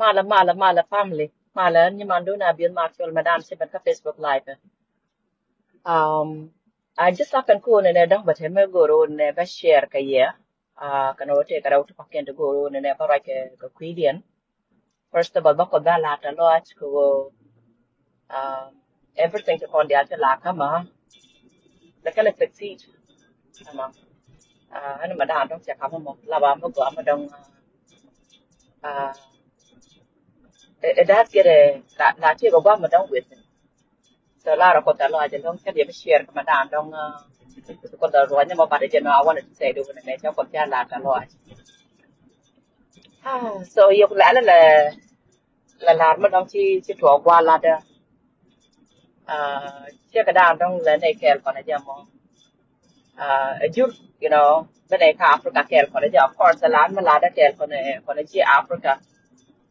Mala family. Mala ni mando na bil ma fiol madam se ka Facebook live. Um I just akan ko ne dang ba me goro ne ba share ka ye. Kana wote ka rawto pakken to goro ne ba ra ke ko kwidian. First of all ba ko da la ta lo ach ko everything to kon dia ta la kama. Da kala succeed. Ama. Ano madam dong se kama mo la ba mo ko ama dong that get a la che go ba mo dong with. So Lara got a lot of long can you share come down long got the one about it, I wanted to say to the nature of Jala a lot. So you la larma don't see to a while ladder. Check it down, don't let a care for a jamo. A Jew, when I Africa care for a job, of course, the land ladder care for a Africa.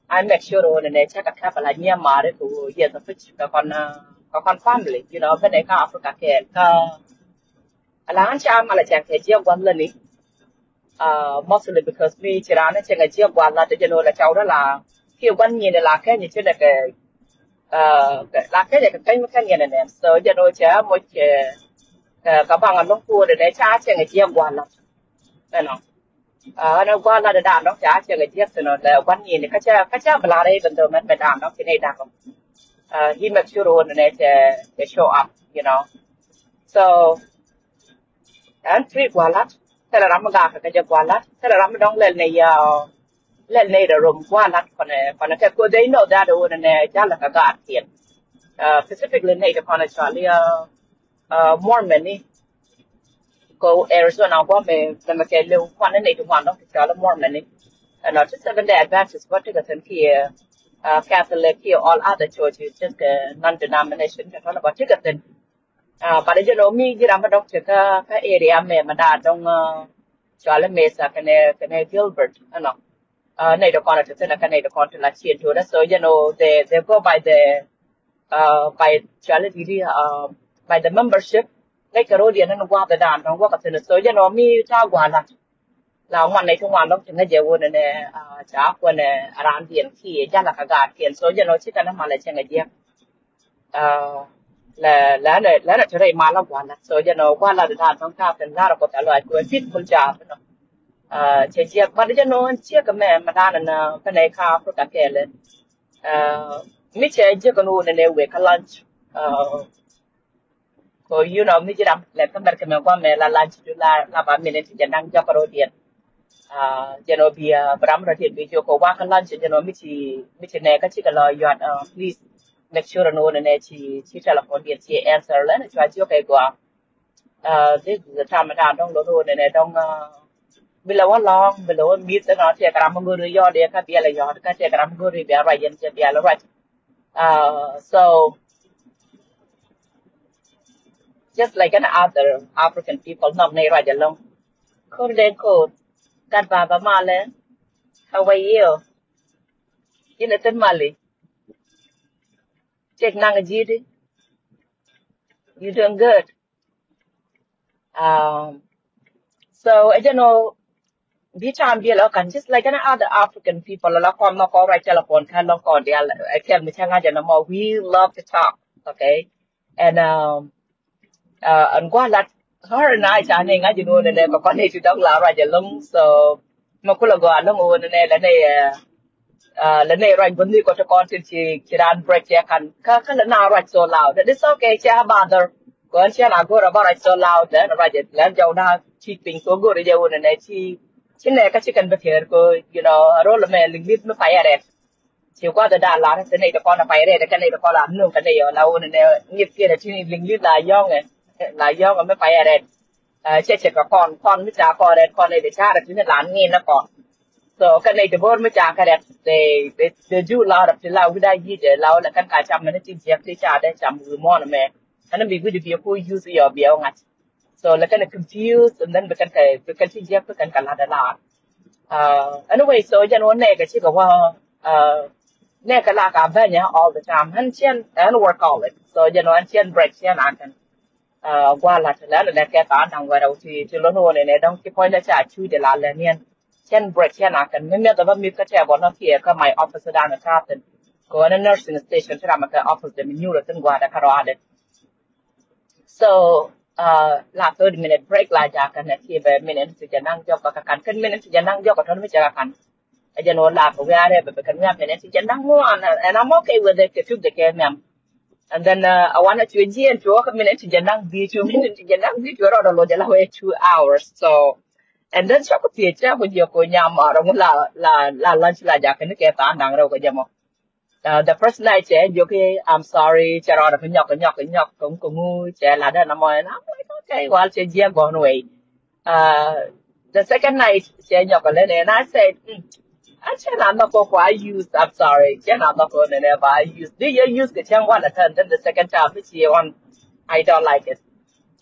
I make sure on a check a couple of near married who hears the pitch con family, when they come Africa care. Alang cha mala chang ke jia wan la ni. Mostly because me chirana chang a jia wan la de la chao da la. Ki wan ni la ke ni che ke la ke de ke kan ni ne. So cha mo che ka bang long pu de cha chang a jia wan la. No. Nó qua là đàn nó chả chơi cái chiếc thì nó là quan nhìn thì các cha bla đây gần đầu mình đàn nó cái này đàn không he makes sure on the show up so and treat qua lát thế là làm gà cái qua lát thế là làm đong lên này rồi qua lát còn cái cô đấy nó ra đồ này chả là cái gà tiền specifically này thì còn Australia Mormon đi go Arizona qua mình làm cái lưu quan đến này thì hoàn đó thì là Mormon đi nó just seven day Adventist what cái thân kia Catholic here all other churches just non-denomination cho nó bảo chứ cái tin bà đấy cho mi đi làm đọc cho cái area mà đã trong cho là Mesa cái này Gilbert nó này đó còn là cái này đó còn là chuyện thôi đó so they go by the by cho là đi by the membership cái rồi đi nó qua the đàn trong qua cái tin so mi cha qua là ngoan này thông ngoan đó chúng ta giờ vô này trả quân này làm tiền khi ra là cả gạt tiền số giờ nó chỉ cần mà lại chẳng cái gì là chỗ này mà nó quan là số giờ nó qua là được làm trong cao tiền ra là có thể loại của fit full job nó chỉ mà giờ nó chỉ cái mà ra là cái này khá phức tạp cái lên mình chỉ cái nó này về cái lunch so mình chỉ làm lại cái cái mà qua mẹ là lunch là ba mình thì đang cho cái đồ tiền Bram Ratin video ko wa kan lunch michi ne ka chika lo yat please make sure no ne chi telephone điện chi answer la na chwa chi okay kwa this is the time down dong lo ne dong below long below meet na te kram go ri yo de ka bia la yo ka te kram go ri bia ra yen che bia la right so just like an other African people not ne ra long ko God Baba Male, how are you? You know, Mali. Check Nangajidi. You doing good? So I don't know. Be time be local, just like any other African people. A lot of them call right telephone. Can look on the I tell me, we love to talk. Okay, and qua là her and I cha này ngay chỗ này có con này thì đóng lá ra giờ lông so mà cô là gọi nó ngồi này là này rồi vấn đề có cho con thì chỉ đang break ya kan cái là nào rồi so loud that is okay cha bother con cha nào có ra bảo so loud đấy rồi giờ làm giàu na chỉ tính số gọi giờ này chỉ này cái chỉ cần bật here cô rồi là mẹ linh lít nó phải rồi chỉ qua từ đà lạt thế này là con là phải rồi cái này là con làm luôn cái này ở lâu này nghiệp kia là chỉ linh lít là do này là do mà mới phải ở đây chết cả con mới trả con này để trả được nhữngล้านnghìn nó còn so cái này thì bố mới trả cái đấy they do lot of the lao cái gì để lao là cái cả trăm mình nó chỉ thì trả đấy trăm người mua mà anh bị cái điều cô use your bill ngay so là cái này confused and then cái chỉ cái cả là là anyway so cho nó này cái chỉ có này cái là cả về nhá all the time anh work all it so cho nó anh break anh qua là thế là cái ta đang vào đầu thì nó này này đông cái point là trả chui để là niên chen break chen akan memang tapi mi kata bona kia ke my office dan katen ko na nursing station tera maka office de minura ten gua ada karo ada so la 30-minute break la ja kan kia be minute si janang jok ka kan minute si janang jok ka thon mi ja kan aja no la ko ya re be kan minute si janang mo and I'm okay with it to the game ma'am and then I wanted to again to a minute to janang be 2 minutes to janang be to ro lo ja la 2 hours so and then siya ko tiya ko diyo ko niya mara mo la lunch la ja kan ke ta nang ro ko jamo the first night che yo ke I'm sorry cha ro da nyok cũng ngu che la da na mo na okay well che dia go away the second night che nyok le ne and I said I cannot not go for I use I'm sorry cannot not go ne ba I use do you use the chang one turn then the second time which you on I don't like it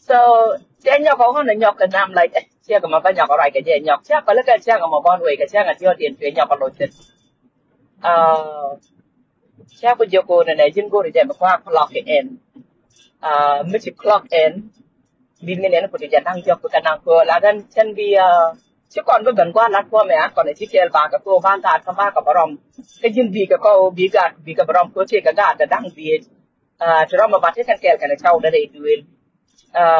so che nyok ko ne nyok kan I'm like chia cái mà phải nhọc cái gì nhọc chia phải lấy cái chia cái mà bon way cái chia cái tiêu tiền chuyện nhọc cái lối chết chia cái chỗ này chính cô thì mà qua clock in mới chỉ clock in bên này nó có thể năng cho cái năng cô là gần chân bị chứ còn với gần qua lát qua mẹ còn lại chỉ kêu bà cái cô ban tạt ba cái barom cái chính vì cái cô bị cái barom cô chơi cái gạt đang bị cho nó mà bắt cái kêu cái này sau đó để đuổi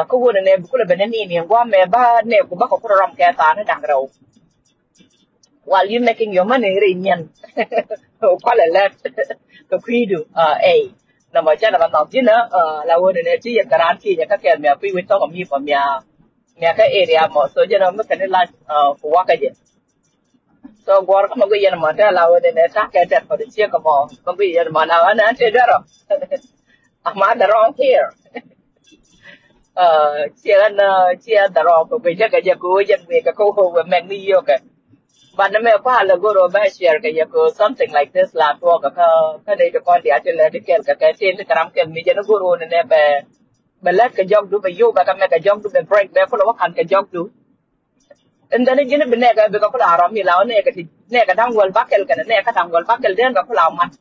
ko wona ne bu ko be ni ni ngwa me ba ne ko ba ko ram ke ta na dang ro while you making your money ri nyen ko le let ko kwidu na ma cha na ba tong jin na la wona ne chi ya garan chi ya ka ke me kwi wi to ko mi pa me ka area mo so je na ma kan la ko wa ka je so gwar ko ma go yen ma ta la wona ne ta ke ta ko de chi ko mo ko bi yen ma na na te da ro ama da wrong here chia taro ko be ja ka ko jen me ka ko ho me ni yo ka ba na me pa la go ro ba share ka ko something like this la to ka dei ko dia chen la dikel ka chen ni karam ken mi jen go ro ne be let ka jog du be yo ba ka me ka jog du be break be ko lo kan ka jog du and then jen be ne ka be ko la ram mi la ne ka ti ne ka dang wal bakel ka ne ka dang wal bakel den ka ko la mat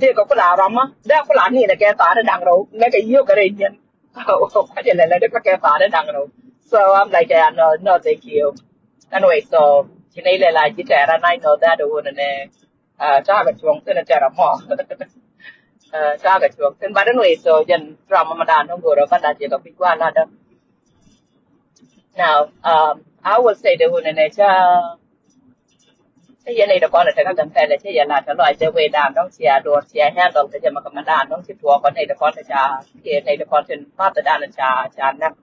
de ko la ram ma da ko la ni ne ka ta dang ro me ka yo ka re jen I didn't let it get out. So I'm like, yeah, no, thank you. Anyway, so Chinese like it, and I know that the woman target wrong to the terra more. Target wrong. But anyway, so then from Ramadan, don't go to Canada, big one. Now, I will say the woman thế giờ này là con là cái gần thế là thế giờ là cái loại chơi về đàn đóng xe đồ xe handle cái giờ mà cái đàn đóng xe tua con này là con là trà kia này là con trên phát từ đàn là trà nắp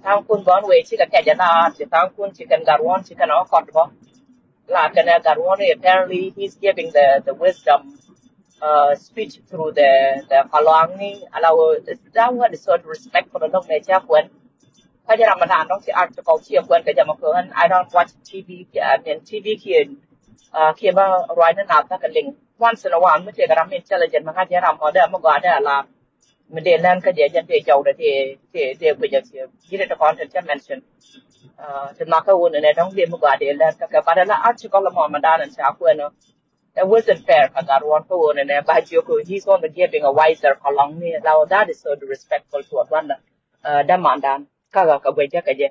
thang quân bón về chỉ là cái giờ là chỉ thang quân chỉ cần garwan chỉ cần nó còn đó là cái này garwan này apparently he's giving the wisdom speech through the kalong ni allow that one is so respectful of the nature whenถ้าจะรำนานต้องเสียอาจจะเขาเชียร์เพื่อนก็จะมาเพื่อน I don't watch TV เนี่ย TV เขียนว่าร้อยนั่นนับถ้ากันลิงวันสนวันไม่เจอกับรำเป็นเจริญมันก็จะรำพอได้เมื่อก่อนได้ละมันเดินนั่นก็เดี๋ยวจะเดี๋ยวเจ้าเดี๋ยวไปจะเสียยี่สิบตอนที่จะ mention จะมาเข้าวันเนี่ยต้องเรียนเมื่อก่อนเดี๋ยวแล้วก็ประเด็นละอาจจะก็ละมอมันได้นั่นชาเพื่อนเนาะ that wasn't fair กับการวันเข้าวันเนี่ยบางทีก็ he's going to giving a wiser เขาลองเนี่ยเรา that is so disrespectful to one ดัมมันดันka gwe ja ka je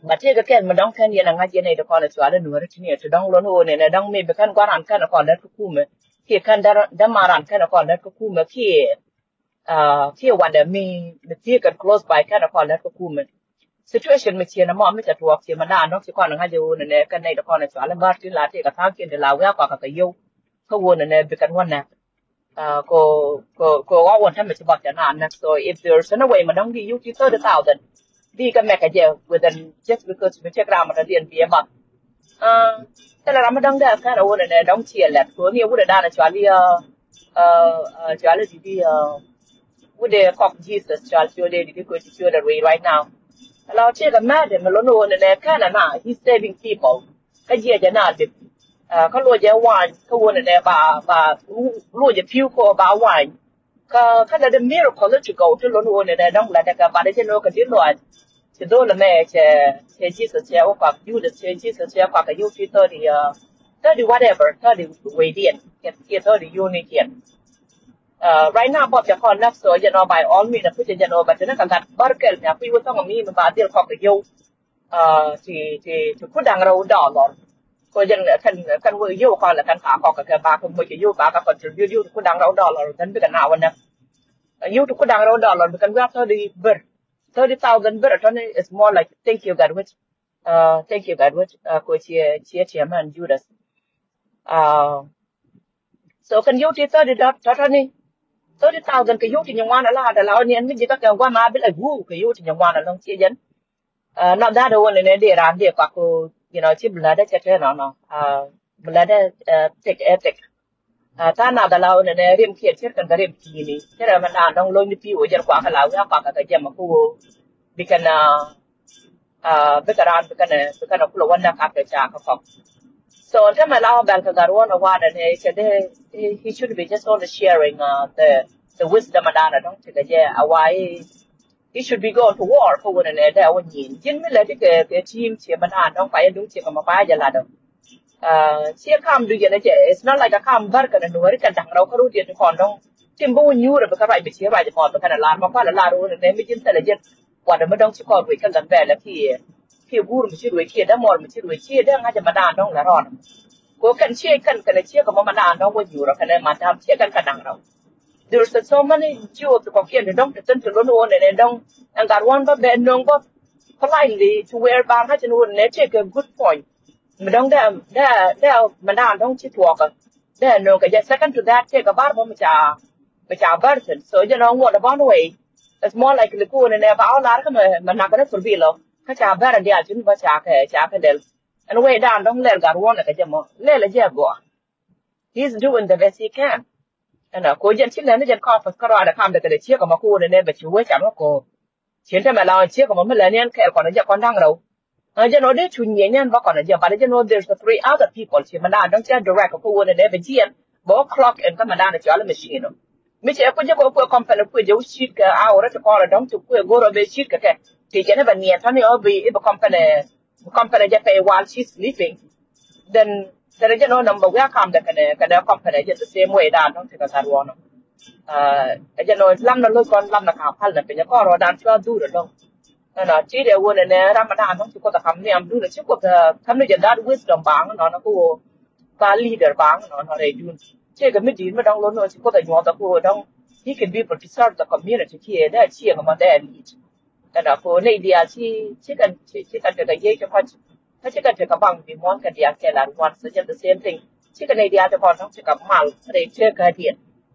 ba te ka ken ma dong kan ye na nga je nei de ko na chwa le nu ra chini to dong lo no ne na dong me be kan kwa ran kan ko da ku me ki kan da ma ran kan ko da ku me ki wa da mi me ti kan close by kan ko da ku me situation me chi na mo me ta tuok chi ma na no chi ko na nga je ne kan nei de ko na chwa le ba ti la te ka tha kin de la wa ka yo ko wo ne be kan wa na ko one time it's about na so if there's no way mà đóng đi you 30,000 đi cái mẹ cái gì within just because we check ra mà nó điền bia mà thế là đóng đây cái nào này đóng chia lẹt của nhiều bữa đa là cho đi đi bữa đây cọc Jesus cho đi đi cái cho the way right now là check cái mẹ để mà nó này cái nào he's saving people cái gì vậy nào thìเขาลวจะวานเขาวนเนี่ยบ่ลวจะพิวก็บ่าวานเขาได้ miracle ที่เขาที่ล้นวนเนี่ยต้องแล้วแต่ก็บ่ได้เช่นก็ที่ลวจะโดนละแม่เช่จีสเชียว่ากับยูเช่จีสเชียว่ากับยูที่ตัวดีwhatever ตัวดีเวเดียนที่ตัวดียูนี่เขียนright now พอจะคอนนับโซจะนอ by all means นะผู้จะนอแบบนั้นกันบาร์เกลเนี่ยพี่ว่าต้องมีมันบาดเดียวกับยู thì put dang rau dollar ko jen kan wo yo ko la kan ka ko ka ba ko mo yo ba ka contribute yo put dang rau dollar kan bi kan na wana yo to put dang rau dollar kan ga to di ber 30,000 ber to is more like thank you God which ko chia chairman Judas so kan yo ti 30 dot to ni 30,000 cái yo ti nyang wana la da la ni an mi ji ka ka wa ma bi la gu cái yo ti nyang wana long chia jen not that one in the ram de pa ko chi blada cha no blada tek etek ta na da law ne rim kiet cher kan rim ki ni cher ma na dong lo ni pi o jer kwa ka law ya pa ka jam ko bikana bikana kulo wana ka ka cha ka ko so ta ma law bal ka garwa no wa ne he should be just only sharing the wisdom da dong che ga je awai he should be going to war for one another when yin me let the team che man an dong phải đúng che ma pa ja la do che kam du ye it's not like a kam bar ka no ri ka dang ro ka ru ti kon dong tim bu nyu ra ka rai be che rai kon ka na la ma pa la ru ne mi jin ta le jet kwa da ma dong chi ko wi ka gan ba la ki gur mi chi ru ki da mor mi chi ru ki da nga ja ma da dong la ron ko kan che kan che ka ma da dong wo yu ra ka ne ma da che kan ka dang ro there's so many Jews who can don't tend to know and don't and got one but then no but politely to wear bang has no take a good point. But don't there madam don't chit walk. There no get second to that take a bar which are burden. So what about the way? It's more like the cool and never all that man not gonna be low. Catch our better dear didn't but del. And way down don't let God one like a jamo. Let a go. He's doing the best he can. Ko jen chin ne jen conference ka ra da kam da ke chia ka ma ko ne ba chi we cha ma ko chen ta ma la chia ka ma la ne ke ko na ja kon dang ro je no de chu nye nyan ba ko na ja ba je no there's the three other people chi ma da dong cha direct ko ne ba jien bo clock and ka ma da na cha la machine mi che ko je ko company ko je shit ka a ora ta ko la dong chu ko go ro be shit ka ke ti je ne ba nie ta ne o bi ba company ja pay while she's sleeping then there is no number we come the company just the same way down don't take a sad one lam na lo kon lam na ka phal na pe ko ro dan chwa du ro na chi de won ne ramadan don't ko ta kam ni am du na chi ko ta kam ni that wisdom bang no ko ba leader bang no re du che ga mi din ma dong lo no chi ko ta yo ta ko dong he can be able to serve the community here that chi ma da lead na ko nei dia chi kan da ye choถ้าจะกันจะกับบังมีมอนกันเดียแค่หลานวันซึ่งจะ the same thing ที่กันในเดียจะพอต้องจะกับมันเรื่องเชื่อกันเดีย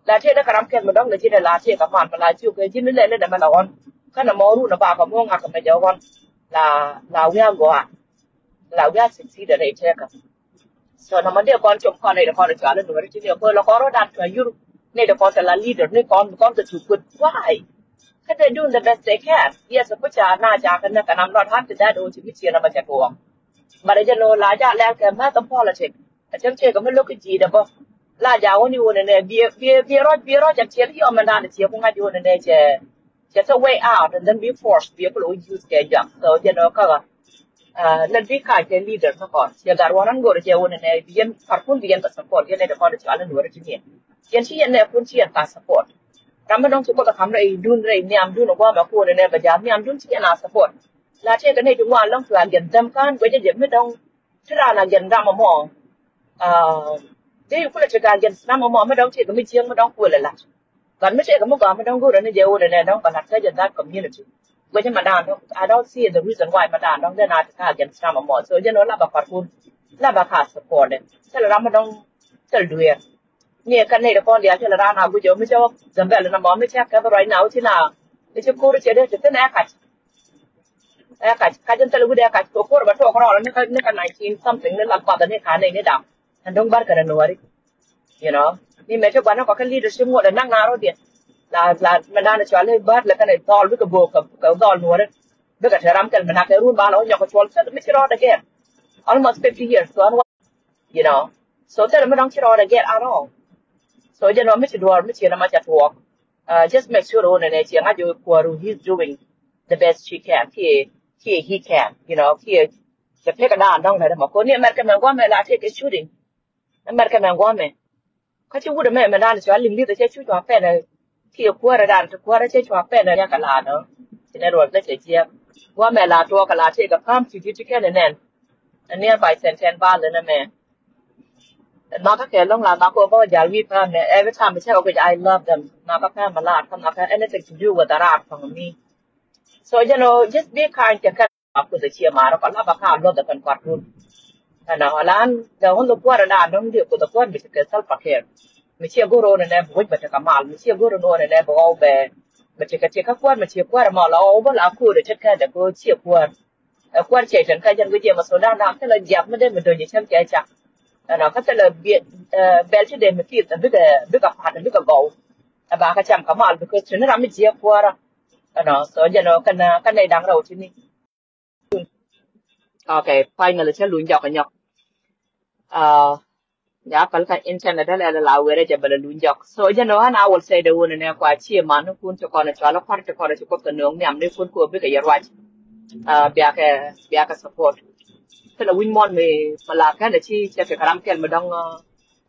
และเชื่อได้กระทำแค่มาต้องเลยที่ได้ลาเชื่อกับมันมาลาชิวเคยที่นั่นเลยเนี่ยมันละอ่อนขณะมอรู้นะบ่าวกับม่วงหักกับไปเดียววันลาเวียกัวลาเวียสิ่งที่เดี๋ยวเชื่อกันส่วนมันเดียวก่อนจบก่อนในเดี๋ยวก่อนจะอะไรหนูที่เดียวเพื่อเราก็รอดันตัวยุโรในเดี๋ยวก่อนแต่ละ leader ในก่อนจะถูกกดว่าถ้าจะดู the best they can yes ผู้ชายน่าจะกันนะกันนำรอดทันจะได้ดูชีวิตเชียร์นะมันจะตัวmà để cho nó lá dạ lẹ cái mà tấm pho là chết, chẳng chết có mấy lúc cái gì đó bơ, lá dạ ôn như này bia rót chẳng chết thì ông mình đang để chết cũng ngay như này chết chết so way out and then be forced be able to use cái job, so cho nó có lần đi khai cái leader nó còn, chết gar wanang gọi chết ôn này biên phát phun biên ta support biên này có được cho anh nuôi được chuyện, chuyện gì này phun chuyện ta support, ramai dong cukup tak hamrai dun rai niam dun ogwa ma ko ne ba jam niam dun chuyện na support la che cái này chúng hoàn long toàn gần tâm can với những mấy đông thế là gần ra mà mò thế cũng là chỉ cần gần năm mà mò mấy đông chỉ có mấy chiếng mấy đông quên lại còn mấy cái mấy cái mấy đông cái này nhiều này đông còn là cái dân that community với những mà đàn đông I don't see the reason why mà đàn đông thế nào thì gần năm mà mò so cho nó là bà phát phun là bà khá support đấy thế là mà đông thế là đuổi nhiều cái này là con đi thế là ra nào bây giờ mới cho dần về là nó mò mới check cái right now thế nào để cho cô được chơi đấy thế này cái dân tây lúc đấy cái số cô bắt đầu có nó cái 19 something nên làm quả này khá này này đảo anh đông bắt cái nó đấy you know nhưng mà cho bạn nó có cái leadership một là năng nào rồi điện là mình đang cho lên bắt là cái này to với cái bộ cái to nữa đấy với cái làm cái mình học cái rule ba nó nhỏ cái chuột sẽ mới chưa again almost 50 years so you know so thế là mình đang chưa again at all so you know mới chưa làm cho work just make sure này chị ngay cho qua he's doing the best she can he can you knowจะเพกระดานต้องไหนแต่บอกคนนี้อเมริกันมันว่าไม่ละที่cái shootingอเมริกันมันว่าไม่เขาชื่อว่าแม่มันด้านจะว่าลิมลี่แต่ใช้ชุดว่าแฟนเลยที่ขั้วระดานจะขั้วได้ใช้ชุดว่าแฟนเลยยังกันลาเนาะ in a road that is one may la talk a lot take a palm to get and then a nearby ten ball in a man. Not a long la knock over Jalvi palm every time I say, okay, I love them. Knock a palm a lot, come not have anything to do with the rap from me. So, just be kind to cut up with the Chiamara, but love a car, not the conquer room. And now, the whole of what I don't deal with the point because self care. Monsieur go on and have wood, but a camal, Monsieur go on and have all bad. But you can take a quad, Monsieur Quaramal over, I could take care of the good cheap word. A quad chase and Kajan with you, so down after a jab, Madame, do you check catch up? And I'll cut a bit, belted them with a bigger part, a bigger goal. About a cham camal because to know I'm a cheap water. And also, can they down road to me? Okay, finally, tell you, yeah, Palka internet allow where a balloon jock. So, and I will say the one and a quite cheer man who put to call a child of part to call it to cook the no, I'm the food cook bigger, you're right. Biaka support. So, the win one me, Malaka, and the cheese, check a caramel, Madonna,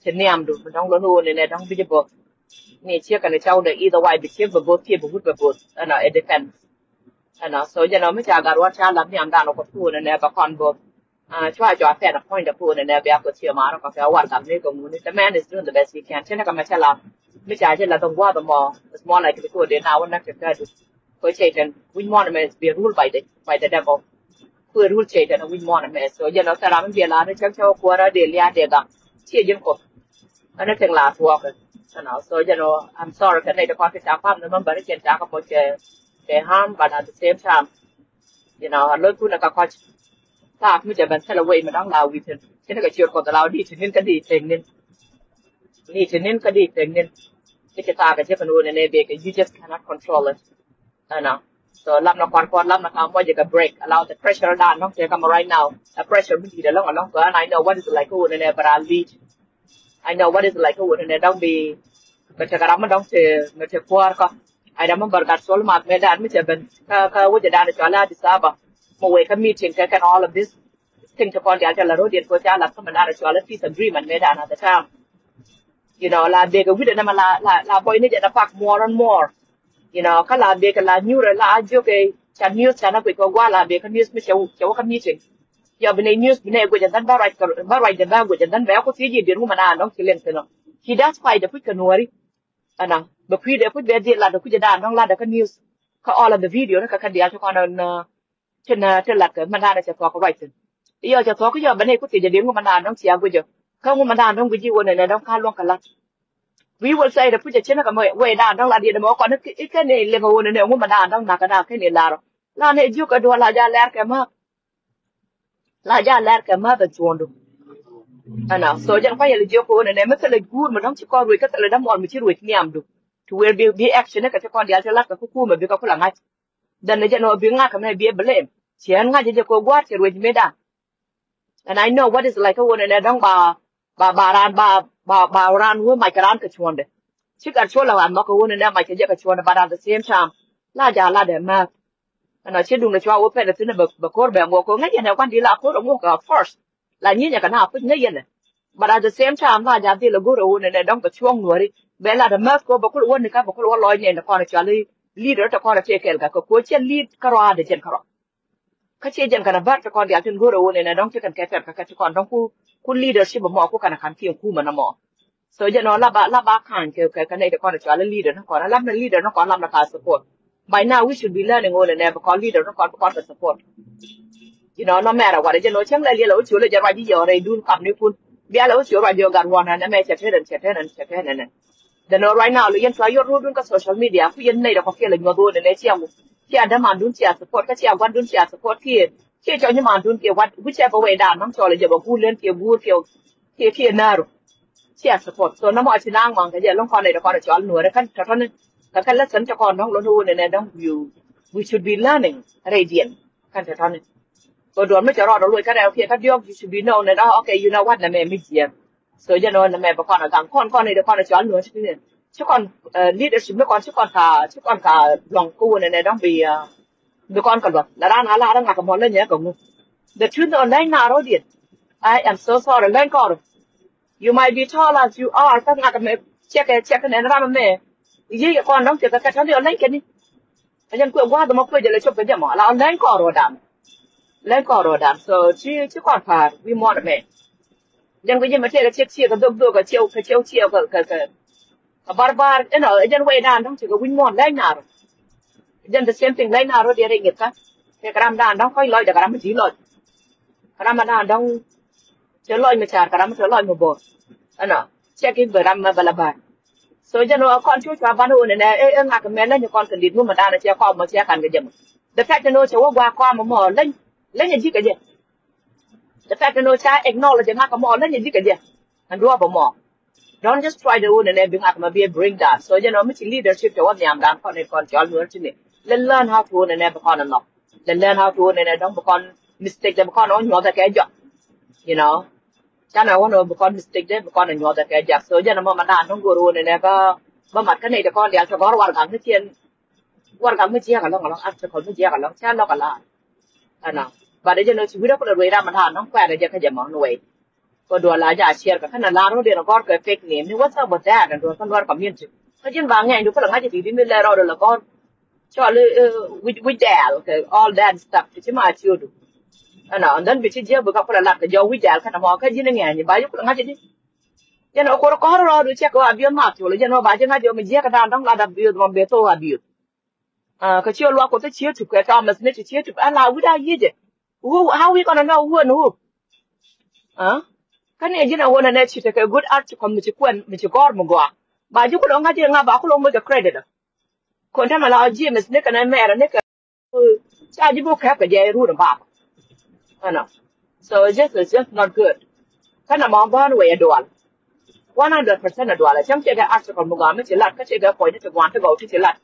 Teniam, Madonna, and a don't be a book. Me check and a child either way, be cheap, but both people would be both, and it depends. And so, Miss I got what child of me, I'm down over food and never convo. Try to attend a point of food and never put your mark of your one. The man is doing the best he can. Tenaka Matella, which I tell them water more. It's more like the food in our next for Chayton. We monuments be ruled by the devil. Who rule Chayton and we monuments. So, Saram be a lot of Church of Quarter de Liadega. Chayton. Anything last walker. So, I'm sorry that the coffee shop, I'm the number can talk about the harm, but at the same time, I look good like a coach. Tap me just tell away my dong now with him. Then I got the loud need to Ninkadi thing. Need to Ninkadi thing. Take a tag at Japan and a bake, you just cannot control it. I know. So, Lamna Quanquan, Lamna Campo, you can break, allow the pressure down, not to come right now. A pressure will be along, and I know what is like wood and ever I'll lead. I know what is like wood and don't be, but a Rama don't say, Mr. Quarka. I remember that Solmat made that Mr. Ben, with the Danish Ala Saba. Wake a meeting, take all of this thing upon the Altarodian for Jala, some another peace agreement made another time. La bigger with them, la boy needed a pack more and more. Kala big la new la joke, chan news channel with Walla, big news, Mr. meeting. You have been news, been able to write the language and then Belko Fiji, the woman, don't kill him. He does fight the quick and worry. Anna, but we put their deal like the Kujadan, don't like the news. All of the video, can the other on trên lạc cái mình đang sẽ có cái vậy thì giờ cho cái giờ bên này có thể điểm của mình đang chia với giờ không mình đang không với gì này đang khá luôn cả lắm we will say the put trên cái mấy way đang là đi mà còn cái này lên ngồi này của mình đang là cái này là này giúp cái đồ là ra lẻ cái mà được chuẩn được anh nào so chẳng phải là giúp của này mới cái là good mà đang chỉ có rồi cái là đâm mòn mới chỉ rồi niệm được to where be action cái cho con đi ăn lạc cái khu mà bị có là ngay dan na jano bi nga kamne bi blame chian nga je ko gwat ke wej meda and I know what is like one and dong ba ran wo mai karan ka chonde chik ar chola an ma ko one and mai ke je ka chonde but at the same time la de ma and chi dung na chwa wo pe na tin ba kor ba ngo ko nga je na kwan di la ko ngo ka first la nyi nya kana put ngai ne but at the same time la ja di la go ro one and dong ka chuang ngori be la de ma ko ba ko one ka ba ko lo ne na ko na chali leader to call a take ka ko chen lead karo de chen karo ka che jen kana bar to kon dia tin goro woni na dong chikan ka ka to kon dong ku leadership mo ko kana kan ti ku mana mo so je no la ba kan ke ka nei to kon to ala leader no kon lam na leader no kon lam na ka support by now we should be learning all and never call leader no kon to support no matter what je no chang la le lo chu le je ba di yo re dun kam ni kun bia lo chu ba yo gar wana na me che the no right now lu yen try your road ka social media ku yen nei da ko ke le nyodo ne chiang chia da man dun chia support ka chia wan dun chia support ki cho ni man dun ke what whichever way down nam cho le je ba ku len ke bu ke na ro chia support so na mo chi nang mang ka je long kon nei da ko cho nu re kan ka la san cho kon dong lo nu ne dong you we should be learning radiant kan ta thon so do me cho ro lo ka da ke ka dio you should be know that okay you know what na me mi here so na me ba kon ga kon nei da ko cho nu chứ còn leadership nó còn chứ còn cả lòng cô này đang bị con cả luật là đang ngạc món lên nhé cậu the truth online nào đó điện I am so sorry lên con you might be tall as you are các ngạc mẹ check cái này nó ra mẹ gì con đóng chỉ cái thằng đi online cái đi Ajan ku wa dama ko jele chop ke jama la len ko rodan so chi kon par we mo me jan ko jema te ke chi ka dog ka chiu ka bar ajan we dan dong chi ko win mo len na jan the same thing len na ro de ngit ka ke kram dan dong ko loy da kram ji loy kram dan dong che loy me char kram che loy mo bo check in beram ma balabar so jan no kon chu cha ban ne ngak me na ni kon kan dit mu ma da na che ko ma che kan ke jema the fact no che wa kwa mo len ji ka je the fact no cha acknowledge ngak mo len ji ka je and do ba mo don't just try to and then ngak ma be bring that so jan no mi leadership to wa nyam dan kon ne kon chol nu ni learn how to and then ba kon no learn how to and then dong ba kon mistake da ba kon on yo da ke jo you know cha na wa no ba kon mistake da ba kon yo da ke jo so jan no ma dan dong go ro ne ba mặt cái này thì con đèo cho có quan cảm cái chuyện quan cảm cái chia cả lòng ăn cho con cái chia cả lòng cha nó cả là nào và để cho nó chỉ biết đó có được ra mà thằng nó khỏe để cho cái gì mà nuôi còn đùa là giả share cả cái là nó để nó có cái fake name nhưng what's up with that and đùa con quan cảm nhận chứ cái chuyện vàng ngày đùa có là ngay chỉ đi mới lấy rồi là con cho lên with that okay all that stuff chứ mà chưa được nào and then bị chia bữa có là cái dấu with that cái nào cái gì nó nghe như bao nhiêu là ngay chỉ ya no ko ro do che ko abio ma tu le ya no ba je na jo me je ka dan dong la da bio do be to abio ka chi lo ko te chi tu ka ta mas ne chi tu ala wu da yi je how we gonna know who and who ka ne je na wona ne chi te ka good art ko mi chi kwen mi chi gor mo gwa ba ju ko do nga je nga ba ko lo mo ga credit ko ta ma la ji mas ne ka na me ra ne ka cha ji bu ka je ru da ba so it's just not good kana mo ba no we do 100% adwala cham che ga article mugame che lat ka che ga point to want to go to che lat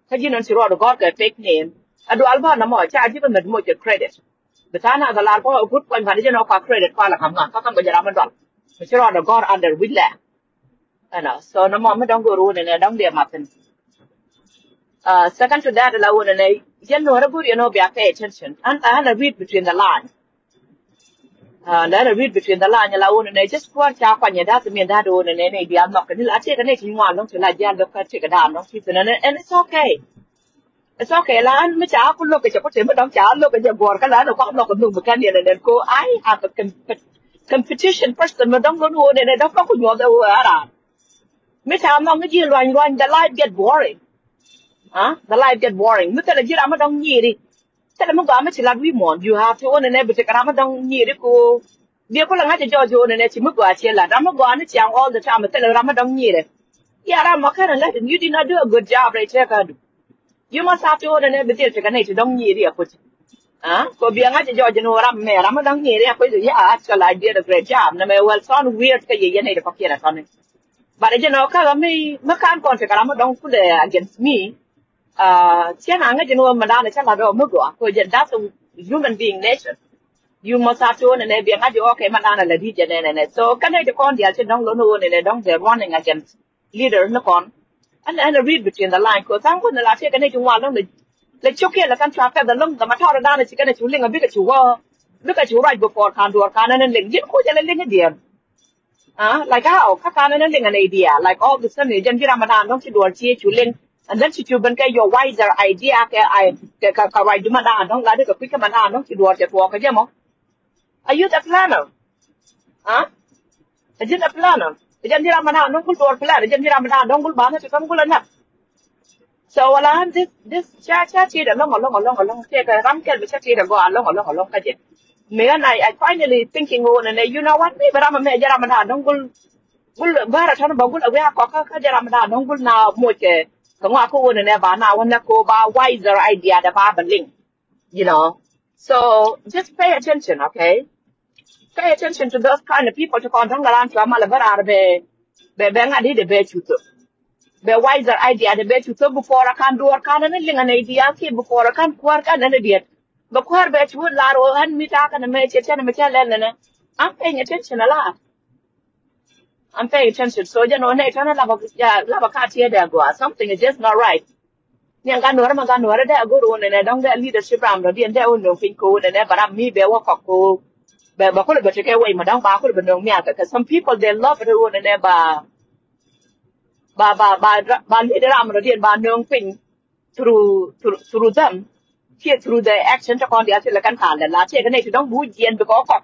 ka jinon siro do god ka fake name adwal ba na mo cha ji ba med mo che credit betana da lar ko good point ba je no ka credit pa la kam nga ka kam ba jara man dol siro do god under with la so na mo me dong go ru ne dong de maten second to that la wona ne yen no ra good you know be pay attention and I had to read between the lines read between the line la one ne just kwa cha kwa nya da mi da do ne dia nok ni la che ka ne chi ngwa long che la ja lo ka che ka da no chi ne and it's okay la an mi cha ku lo ke cha ko che ma dong cha lo ke ja bor ka la no ko no ko nu ka ni ne ko I have a competition person ma dong no ne dong ko ku nyo da wa ra mi cha no ngi ji loan the life get boring the life get boring mi ta la ji ra ma dong ni riแต่ละมันก็ไม่ใช่ลัดวิมอนอยู่ฮะที่ว่าเนี่ยบุตรกระมันต้องยี่ดิกูเดี๋ยวก็ลังอาจจะจ่อจ่อเนี่ยชิมุกว่าเชียร์ละรามันก็อันนี้จัง all the time แต่ละรามันต้องยี่เลยย่ารามันแค่นั้นแหละ you did not do a good job เลยเช่กัน you must have to เนี่ยบุตรกระเนี่ยจะต้องยี่ดิอ่ะคุณก็เบียงอาจจะจ่อจ่อรามันแม่รามันต้องยี่เลยคุณจะย่าอาจจะ like did a great job เนี่ย well sound weird ก็ยี่เนี่ยเดี๋ยวก็เขียนอะไรเนี่ย but จะเนาะก็ไม่ข้ามก่อนจะกระมันต้องพูด against me chia hàng cái chuyện mà đang là chắc là rồi mức của cô dân that's a human being nature you must have to and then be okay mà đang là đi trên này so cái này thì con dia trên đông lớn hơn này đông they're running against leader nó còn and read between the line cô sang con là cái này chúng ta là chúc kia là căn trap cái lông mà thao ra là chỉ cái này chú linh là biết cái chú right before can do can nên linh giết cô cho nên linh cái điểm like how các can nên linh an idea like all the sudden dân cái Ramadan đông chỉ đùa chia chú linh and then you ban cái your wiser idea cái right mà đàn don't lại được cái mà đàn don't chỉ đùa chỉ đùa cái gì mà are you the planner are you the planner dân đi làm đàn don't có đùa planner dân đi làm đàn don't có bán thì không có lần nào so là this cha chi đã long cái ram cái bị cha chi đã go long cái gì mấy này I finally thinking on and you know what me but I'm a làm đàn don't có bara thằng bao có ở có cái làm đàn don't có nào một cáiก็ว่าคู่เนี่ยบ้านเราเนี่ยก็บ้า wiser idea แต่บ้าบันลิง you know so just pay attention okay pay attention to those kind of people ที่คนทั้งร้านชอบมาเลยว่าอะไรแบบงานที่เดบชุดแบบ wiser idea เดบชุด before อาการดูอาการนั่นเรื่องอะไร idea ที่ before อาการควากันนั่นเดียดแบบควาแบบชุดลาโรหันมิตากันไม่เชื่อไม่เชื่อเล่นนะ I'm paying attention a lot I'm paying attention. So, you know, next time I can't hear that something is just not right. Yang kan nuara makan nuara dah guru ne dong dah leadership ram dah dia dah undang fingku ne barang mi bewa kokku. Ba ko le ba cheke wei ma dong ba ko le benong mia ka some people they love it ne ba leader ram dah dia ba nong fing. through them here through the action to con dia to la kan kan la che kan don't bu yen because of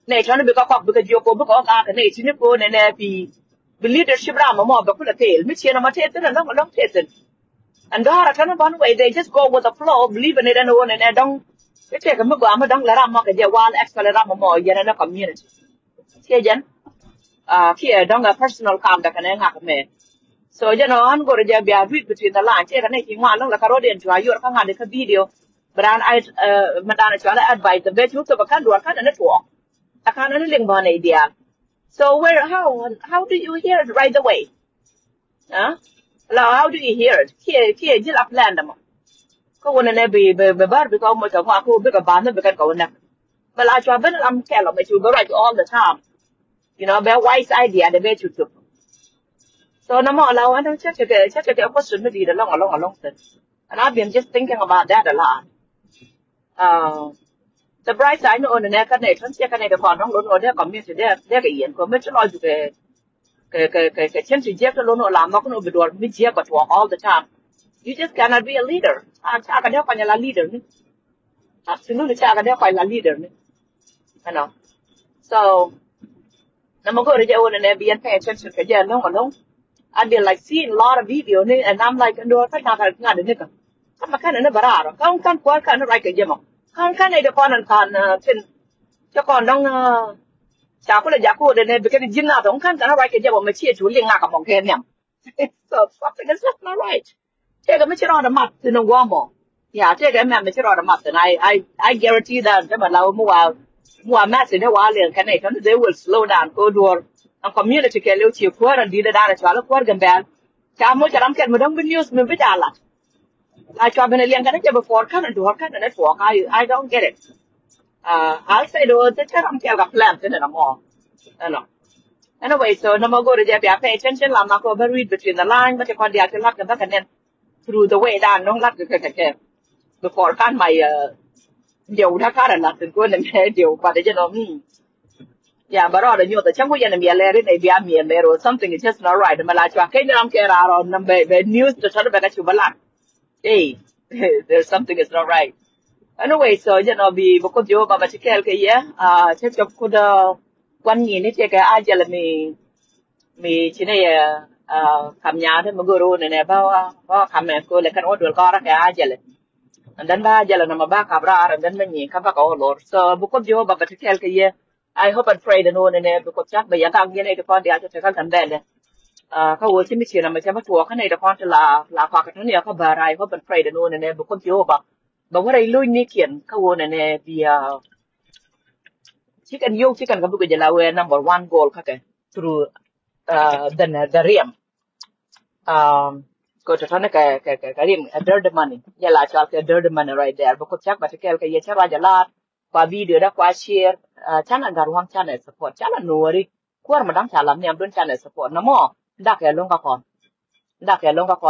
ne trying to be because you ko because ka ne tin ko ne ne be leadership ra mo ba ku la tel mi chen ma te tin no long te tin and gara kan one way they just go with the flow believe in it and on and don't it take mo ga ma dong la ra mo ka je wal extra ra mo yen na community che jen here don't a personal kam da kan nga ka me so you know an go re ja bia read between the lines che kan ne ki ngwa long la ka ro den jwa yor ka nga de ka video but I madana chwala advise the bet you to kan do kan na to akan na ling ba na idea so where how do you hear it right away huh how do you hear it here just up land mo ko wona ne be bar be ko mo ta ko be ka ba na be kan ko na but I try ben am kelo me to go right all the time you know be wise idea the bet you to so no more allow and check a question maybe the long and I've been just thinking about that a lot the bright side no on the neck and it check and the con don't know their community there cái ko me lo ju cái chen chi je lo no la ma ko no be do mi je but all the time you just cannot be a leader cha ka de ko la leader ni absolutely cha ka de ko la leader ni you know so na mo go re je on and be and pay attention ke je no I've been like seeing a lot of video ni and I'm like ndo ka na de ni ka ma kan na bara kan ko kan right ke je mo kan này được con trên cho con đông chả có là giá cô để cái gì nào cũng kan cái right cái gì mà chia chú liền ngạc cả một cái nhỉ so something is not right thế cái mấy cái đó mặt thì nó quá mà yeah thế cái mà mấy cái đó mặt thì I guarantee that cái mà lâu mua mess thì nó quá liền cái này they will slow down go door ang community cái liêu chiều qua rồi đi ra cho nó qua gần bèn chả mỗi chả làm cái mà đông bên news mình biết là I try to learn that before can and do her can and network. I don't get it. I'll say though the term can have plans in it more. No. Anyway, so no more go to Jabia, pay attention, I'm not over read between the line, but you can't get luck and back and then through the way down, no luck to before can my deal with her car and nothing good and deal, but you know me. Yeah, but all the new the Changu and me let it maybe I'm me or something is just not right. And Malacha came down care out on the news to try to back at you back. Hey, there's something is not right. Anyway, so you know, because you Baba Chikel ke ye, check up could one year take a ajala me chine kamya the maguru and eba come and go like an order car ajala. And then ba jala na mabaka bra and then many come back all Lord. So because you Baba Chikel ke ye, I hope and pray the noon and because Jack by Yakang Yene to find the other check and then. Ka wo chi mi chi na ma cha ma tuo ka nei da kon la kwa ka ne ka ba rai ho ban pray da no ne bu kon tio ba wa rai lu ni kien ka wo ne bi chi kan ka bu ga la we number 1 goal ka ke through the rim ko ta ne ka rim dirt money ya la cha ka dirt money right there bu ko chak ba ke ka ye cha ra ja la kwa video da kwa share chan an gar wang channel support chan an no ri kwar ma dang cha lam ne don channel support na mo da ke long ka kon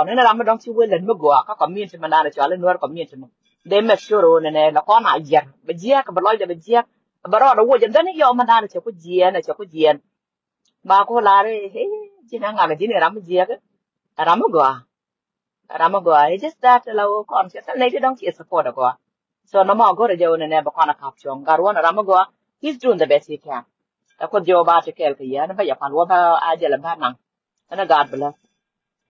ne ra ma dong chi we len mo go ka community ma na cha le nuar community mo they make sure ne la kon a yer be je ka ba lo de be je ba ro do wo je dan yo ma na cha ku je na cha ku je ba ko la re he ji na nga ji ne ra ma je ka ra ma go it's just that la kon cha ne dong chi support go so no mo go re je ne ba kon ka chong gar won ra ma go he's doing the best he can ko jo ba cha kel ka ya na ba ya pan wo ba a je la ba nang and God bless.